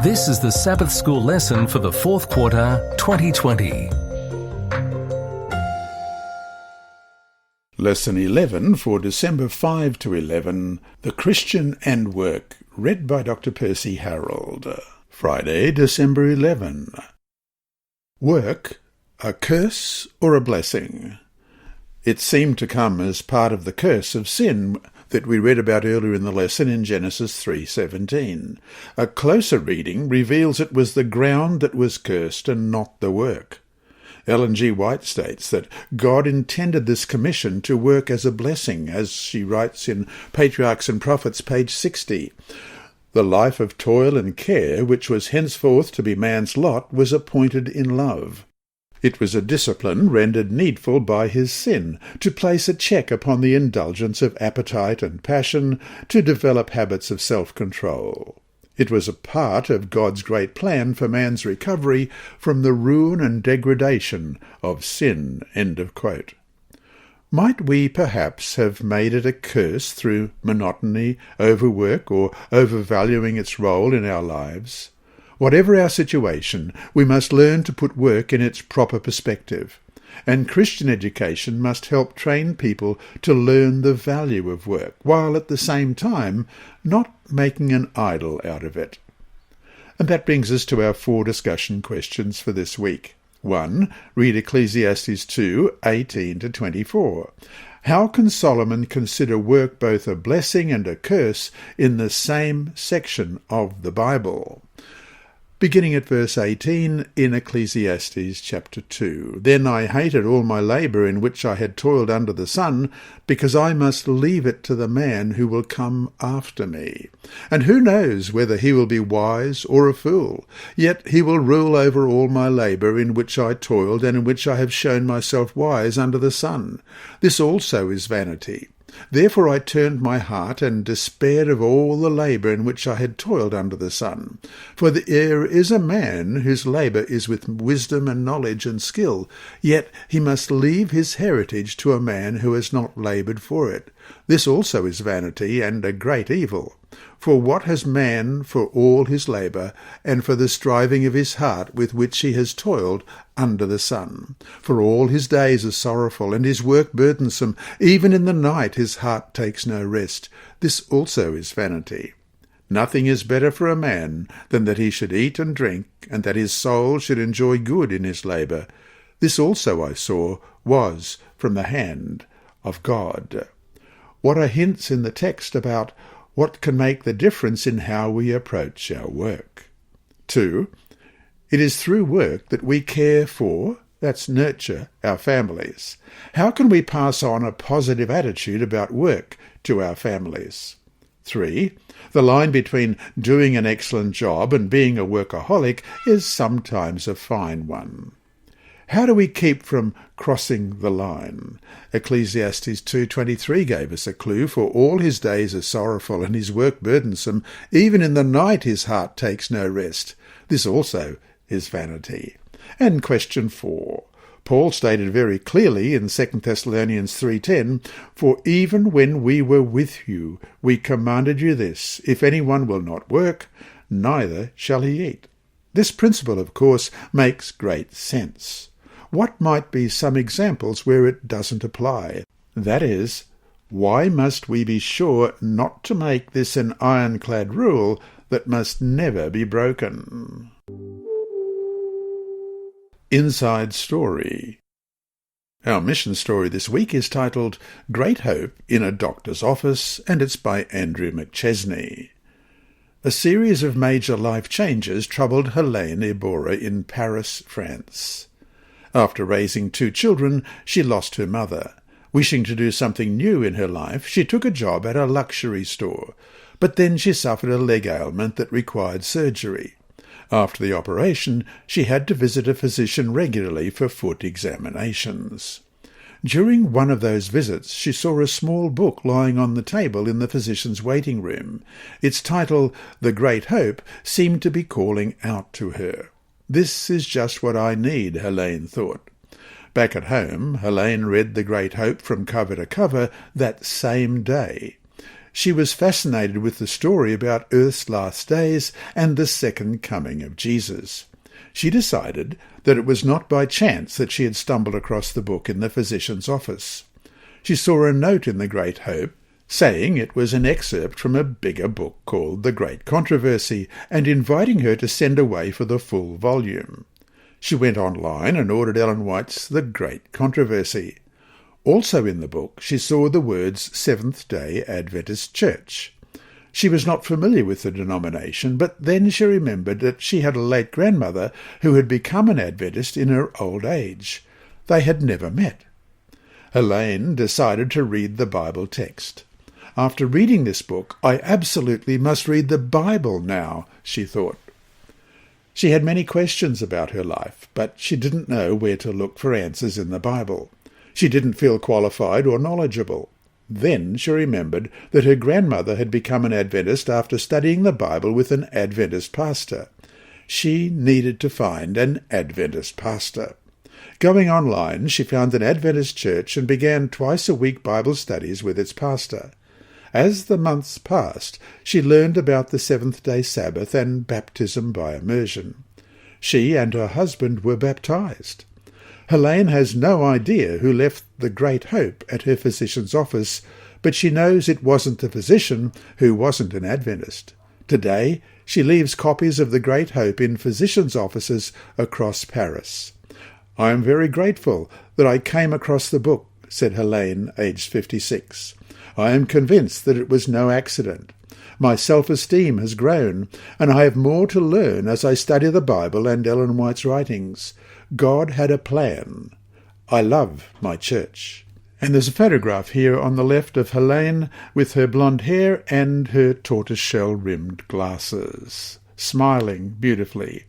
This is the Sabbath School lesson for the fourth quarter, 2020. Lesson 11 for December 5 to 11, The Christian and Work, read by Dr. Percy Harrold. Friday, December 11. Work, a curse or a blessing? It seemed to come as part of the curse of sin that we read about earlier in the lesson in Genesis 3:17. A closer reading reveals it was the ground that was cursed and not the work. Ellen G. White states that God intended this commission to work as a blessing, as she writes in Patriarchs and Prophets, page 60. The life of toil and care, which was henceforth to be man's lot, was appointed in love. It was a discipline rendered needful by his sin, to place a check upon the indulgence of appetite and passion, to develop habits of self-control. It was a part of God's great plan for man's recovery from the ruin and degradation of sin. End of quote. Might we perhaps have made it a curse through monotony, overwork, or overvaluing its role in our lives? Whatever our situation, we must learn to put work in its proper perspective, and Christian education must help train people to learn the value of work, while at the same time not making an idol out of it. And that brings us to our 4 discussion questions for this week. 1. Read Ecclesiastes 2:18-24. How can Solomon consider work both a blessing and a curse in the same section of the Bible? Beginning at verse 18 in Ecclesiastes chapter 2. Then I hated all my labour in which I had toiled under the sun, because I must leave it to the man who will come after me. And who knows whether he will be wise or a fool? Yet he will rule over all my labour in which I toiled, and in which I have shown myself wise under the sun. This also is vanity. Therefore I turned my heart and despaired of all the labour in which I had toiled under the sun. For there is a man whose labour is with wisdom and knowledge and skill, yet he must leave his heritage to a man who has not laboured for it. This also is vanity and a great evil. For what has man for all his labour, and for the striving of his heart with which he has toiled under the sun? For all his days are sorrowful, and his work burdensome. Even in the night his heart takes no rest. This also is vanity. Nothing is better for a man than that he should eat and drink, and that his soul should enjoy good in his labour. This also I saw was from the hand of God. What are hints in the text about what can make the difference in how we approach our work? 2. It is through work that we care for, that's nurture, our families. How can we pass on a positive attitude about work to our families? 3. The line between doing an excellent job and being a workaholic is sometimes a fine one. How do we keep from crossing the line? Ecclesiastes 2:23 gave us a clue. For all his days are sorrowful, and his work burdensome. Even in the night his heart takes no rest. This also is vanity. And question 4. Paul stated very clearly in 2 Thessalonians 3:10, For even when we were with you, we commanded you this, if anyone will not work, neither shall he eat. This principle, of course, makes great sense. What might be some examples where it doesn't apply? That is, why must we be sure not to make this an ironclad rule that must never be broken? Inside Story. Our mission story this week is titled Great Hope in a Doctor's Office, and it's by Andrew McChesney. A series of major life changes troubled Helene Ebora in Paris, France. After raising 2 children, she lost her mother. Wishing to do something new in her life, she took a job at a luxury store, but then she suffered a leg ailment that required surgery. After the operation, she had to visit a physician regularly for foot examinations. During one of those visits, she saw a small book lying on the table in the physician's waiting room. Its title, The Great Hope, seemed to be calling out to her. This is just what I need, Helene thought. Back at home, Helene read The Great Hope from cover to cover that same day. She was fascinated with the story about Earth's last days and the second coming of Jesus. She decided that it was not by chance that she had stumbled across the book in the physician's office. She saw a note in the Great Hope saying it was an excerpt from a bigger book called The Great Controversy and inviting her to send away for the full volume. She went online and ordered Ellen White's The Great Controversy. Also in the book she saw the words Seventh-day Adventist Church. She was not familiar with the denomination, but then she remembered that she had a late grandmother who had become an Adventist in her old age. They had never met. Helene decided to read the Bible text. After reading this book, I absolutely must read the Bible now, she thought. She had many questions about her life, but she didn't know where to look for answers in the Bible. She didn't feel qualified or knowledgeable. Then she remembered that her grandmother had become an Adventist after studying the Bible with an Adventist pastor. She needed to find an Adventist pastor. Going online, she found an Adventist church and began twice-a-week Bible studies with its pastor. As the months passed, she learned about the seventh-day Sabbath and baptism by immersion. She and her husband were baptized. Helene has no idea who left the Great Hope at her physician's office, but she knows it wasn't the physician who wasn't an Adventist. Today, she leaves copies of the Great Hope in physicians' offices across Paris. I am very grateful that I came across the book, said Helene, aged 56. I am convinced that it was no accident. My self-esteem has grown, and I have more to learn as I study the Bible and Ellen White's writings. God had a plan. I love my church. And there's a photograph here on the left of Helene with her blonde hair and her tortoiseshell-rimmed glasses, smiling beautifully.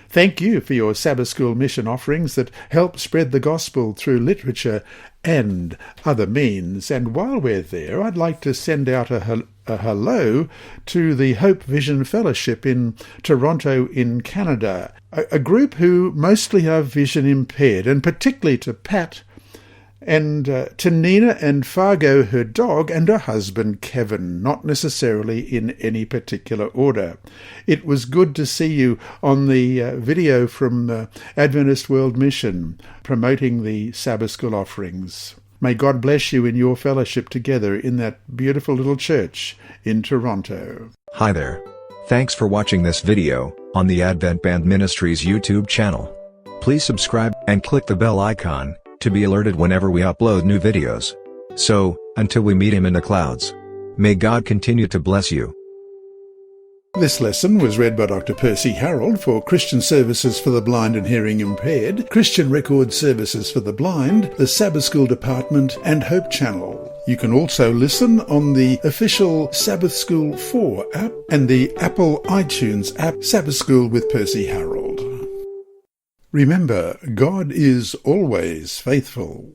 Thank you for your Sabbath School mission offerings that help spread the gospel through literature and other means. And while we're there, I'd like to send out a hello to the Hope Vision Fellowship in Toronto in Canada, a group who mostly are vision impaired, and particularly to Pat and to Nina and Fargo, her dog, and her husband Kevin, not necessarily in any particular order. It was good to see you on the video from Adventist World Mission promoting the Sabbath School offerings. May God bless you in your fellowship together in that beautiful little church in Toronto. Hi there. Thanks for watching this video on the Advent-band Ministries YouTube channel. Please subscribe and click the bell icon to be alerted whenever we upload new videos. So, until we meet him in the clouds, may God continue to bless you. This lesson was read by Dr. Percy Harrold for Christian Services for the Blind and Hearing Impaired, Christian Record Services for the Blind, the Sabbath School Department, and Hope Channel. You can also listen on the official Sabbath School 4 app and the Apple iTunes app, Sabbath School with Percy Harrold. Remember, God is always faithful.